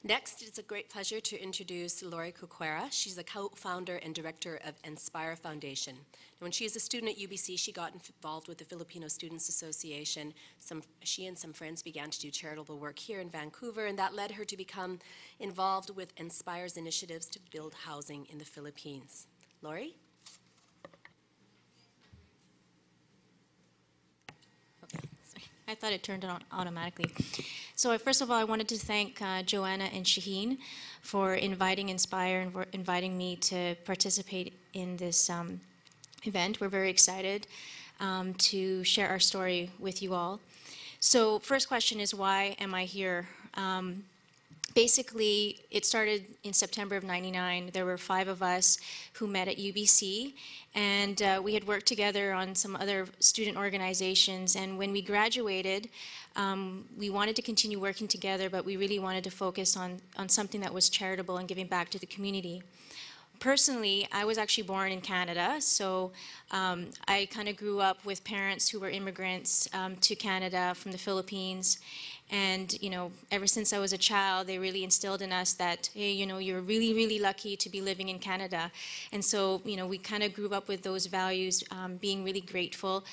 Next, it's a great pleasure to introduce Lorie Corcuera. She's the co-founder and director of Inspire Foundation. Now, when she was a student at UBC, she got involved with the Filipino Students Association. She and some friends began to do charitable work here in Vancouver, and that led her to become involved with Inspire's initiatives to build housing in the Philippines. Lorie? I thought it turned on automatically. So first of all, I wanted to thank Joanna and Shaheen for inviting Inspire and for inviting me to participate in this event. We're very excited to share our story with you all. So first question is, why am I here? Basically, it started in September of '99. There were 5 of us who met at UBC, and we had worked together on some other student organizations. And when we graduated, we wanted to continue working together, but we really wanted to focus on something that was charitable and giving back to the community. Personally, I was actually born in Canada, so I kind of grew up with parents who were immigrants to Canada from the Philippines. And, you know, ever since I was a child, they really instilled in us that, hey, you know, you're really, really lucky to be living in Canada. And so, you know, we kind of grew up with those values, being really grateful,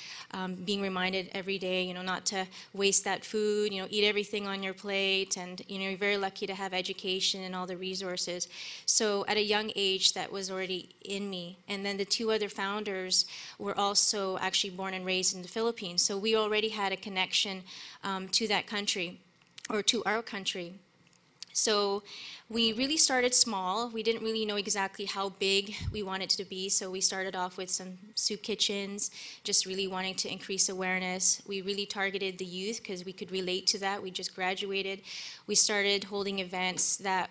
being reminded every day, you know, not to waste that food, you know, eat everything on your plate. And, you know, you're very lucky to have education and all the resources. So at a young age, that was already in me. And then the 2 other founders were also actually born and raised in the Philippines. So we already had a connection to that country, or to our country. So we really started small. We didn't really know exactly how big we wanted to be, so we started off with some soup kitchens, just really wanting to increase awareness. We really targeted the youth because we could relate to that. We just graduated. We started holding events that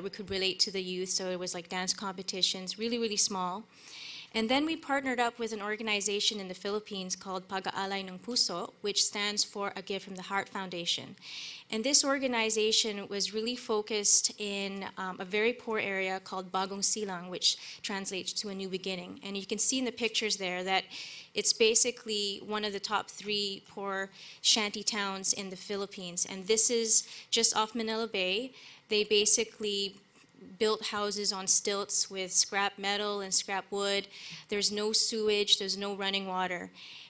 we could relate to the youth, so it was like dance competitions, really, really small. And then we partnered up with an organization in the Philippines called Pag-aalay ng Puso, which stands for A Gift from the Heart Foundation. And this organization was really focused in a very poor area called Bagong Silang, which translates to a new beginning. And you can see in the pictures there that it's basically one of the top 3 poor shanty towns in the Philippines. And this is just off Manila Bay. They basically built houses on stilts with scrap metal and scrap wood. There's no sewage, there's no running water.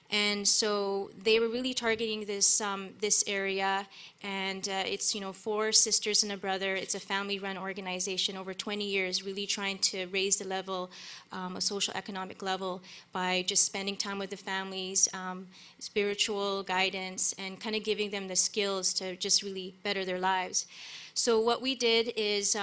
And so they were really targeting this area, and it's, you know, 4 sisters and a brother. It's a family-run organization over 20 years, really trying to raise the level, a social economic level, by just spending time with the families, spiritual guidance, and kind of giving them the skills to just really better their lives. So what we did is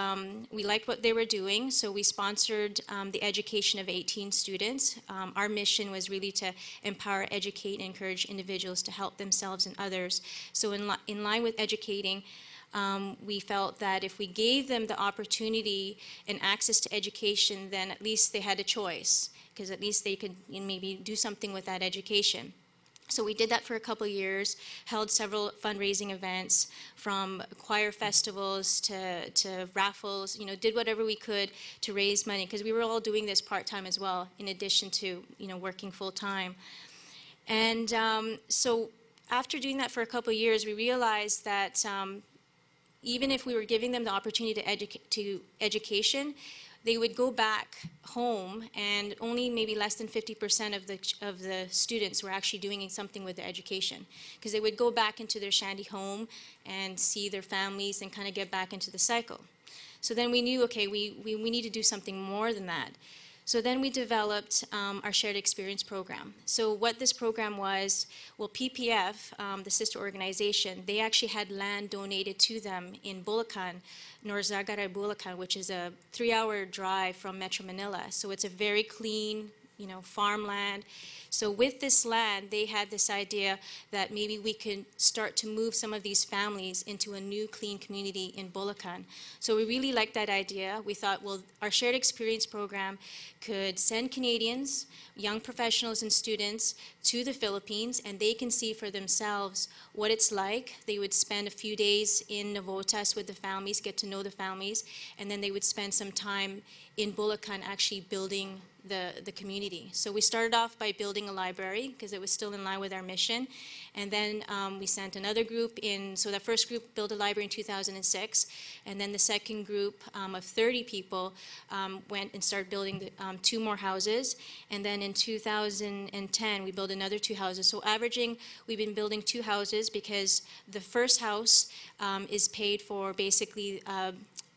we liked what they were doing, so we sponsored the education of 18 students. Our mission was really to empower, educate, and encourage individuals to help themselves and others. So in line with educating, we felt that if we gave them the opportunity and access to education, then at least they had a choice, because at least they could, you know, maybe do something with that education. So we did that for a couple of years, held several fundraising events, from choir festivals to raffles, you know, did whatever we could to raise money, because we were all doing this part-time as well, in addition to, you know, working full-time. And so after doing that for a couple of years, we realized that even if we were giving them the opportunity to education, they would go back home, and only maybe less than 50% of the students were actually doing something with their education, because they would go back into their shanty home and see their families and kind of get back into the cycle. So then we knew, okay, we need to do something more than that. So then we developed our shared experience program. So what this program was, well, PPF, the sister organization, they actually had land donated to them in Bulacan, Norzagaray, Bulacan, which is a 3-hour drive from Metro Manila. So it's a very clean, you know, farmland. So with this land, they had this idea that maybe we could start to move some of these families into a new clean community in Bulacan. So we really liked that idea. We thought, well, our shared experience program could send Canadians, young professionals and students to the Philippines, and they can see for themselves what it's like. They would spend a few days in Navotas with the families, get to know the families, and then they would spend some time in Bulacan actually building the community. So we started off by building a library because it was still in line with our mission. And then we sent another group in, so the first group built a library in 2006, and then the second group of 30 people went and started building the, 2 more houses. And then in 2010, we built another 2 houses. So averaging, we've been building 2 houses because the first house is paid for basically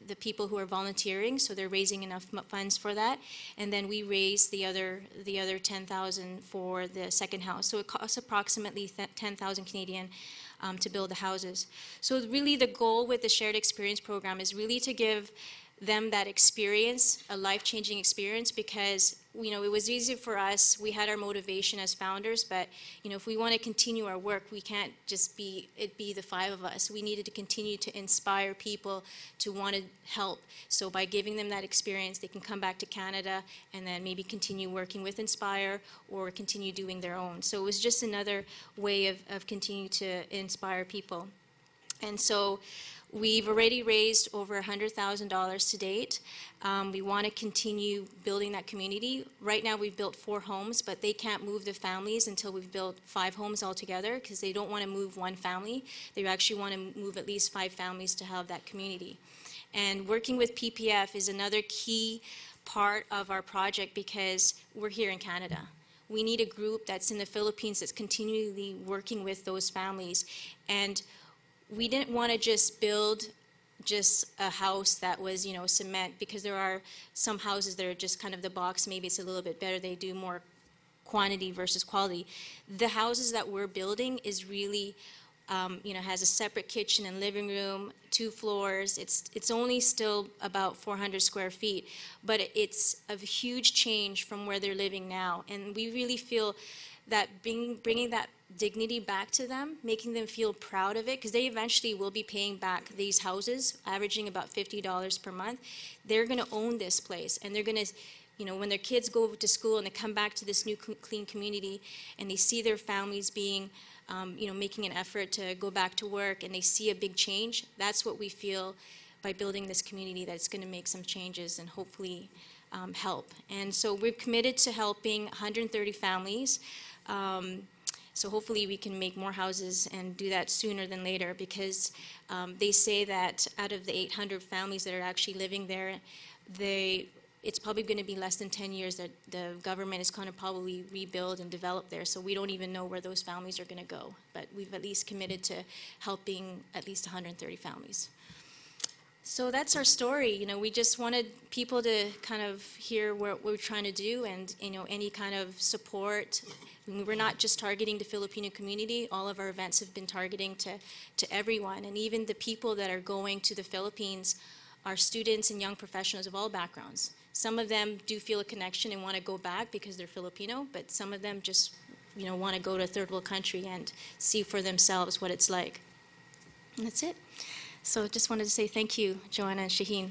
the people who are volunteering, so they're raising enough funds for that, and then we raise the other 10,000 for the second house. So it costs approximately 10,000 Canadian to build the houses. So really the goal with the shared experience program is really to give them that experience, a life-changing experience, because it was easy for us. We had our motivation as founders, but if we want to continue our work, we can't just be the 5 of us. We needed to continue to inspire people to want to help. So by giving them that experience, they can come back to Canada and then maybe continue working with Inspire or continue doing their own. So it was just another way of continuing to inspire people. And so we've already raised over $100,000 to date. We want to continue building that community. Right now we've built 4 homes, but they can't move the families until we've built 5 homes altogether because they don't want to move 1 family. They actually want to move at least 5 families to have that community. And working with PPF is another key part of our project because we're here in Canada. We need a group that's in the Philippines that's continually working with those families. And we didn't want to just build just a house that was, cement, because there are some houses that are just kind of the box. Maybe it's a little bit better. They do more quantity versus quality. The houses that we're building is really, has a separate kitchen and living room, 2 floors. It's only still about 400 square feet, but it's a huge change from where they're living now. And we really feel that bringing that dignity back to them, making them feel proud of it, because they eventually will be paying back these houses, averaging about $50 per month. They're going to own this place, and they're going to, when their kids go to school and they come back to this new clean community, and they see their families being, making an effort to go back to work, and they see a big change. That's what we feel by building this community, that it's going to make some changes and hopefully help. And so we're committed to helping 130 families. So hopefully we can make more houses and do that sooner than later, because they say that out of the 800 families that are actually living there, it's probably going to be less than 10 years that the government is going to probably rebuild and develop there. So we don't even know where those families are going to go. But we've at least committed to helping at least 130 families. So that's our story. We just wanted people to kind of hear what we're trying to do, and any kind of support. We're not just targeting the Filipino community. All of our events have been targeting to everyone, and even the people that are going to the Philippines are students and young professionals of all backgrounds. Some of them do feel a connection and want to go back because they're Filipino, but some of them just want to go to a third world country and see for themselves what it's like. And that's it. So just wanted to say thank you, Joanna and Shaheen.